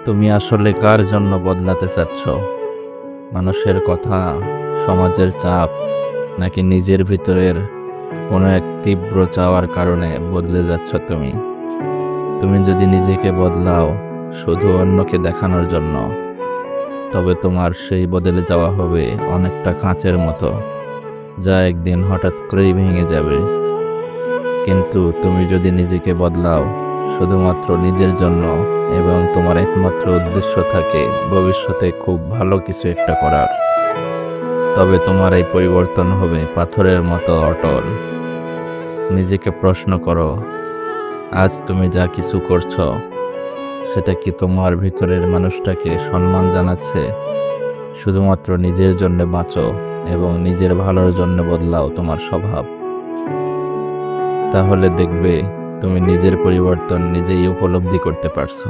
তুমি আসলে কার জন্য বদলাতে চাচ্ছ? মানুষের কথা, সমাজের চাপ, নাকি নিজের ভিতরের কোনো এক তীব্র চাওয়ার কারণে বদলে যাচ্ছ তুমি? তুমি যদি নিজেকে বদলাও শুধু অন্যকে দেখানোর জন্য, তবে তোমার সেই বদলে যাওয়া হবে অনেকটা কাঁচের মতো, যা একদিন হঠাৎ করেই ভেঙে যাবে। কিন্তু তুমি যদি নিজেকে বদলাও শুধুমাত্র নিজের জন্য এবং তোমার একমাত্র উদ্দেশ্য থাকে ভবিষ্যতে খুব ভালো কিছু একটা করার, তবে তোমার এই পরিবর্তন হবে পাথরের মতো অটল। নিজেকে প্রশ্ন করো, আজ তুমি যা কিছু করছো সেটা কি তোমার ভিতরের মানুষটাকে সম্মান জানাচ্ছে? শুধুমাত্র নিজের জন্য বাঁচো এবং নিজের ভালোর জন্য বদলাও তোমার স্বভাব। তাহলে দেখবে তুমি নিজের পরিবর্তন নিজেই উপলব্ধি করতে পারছো।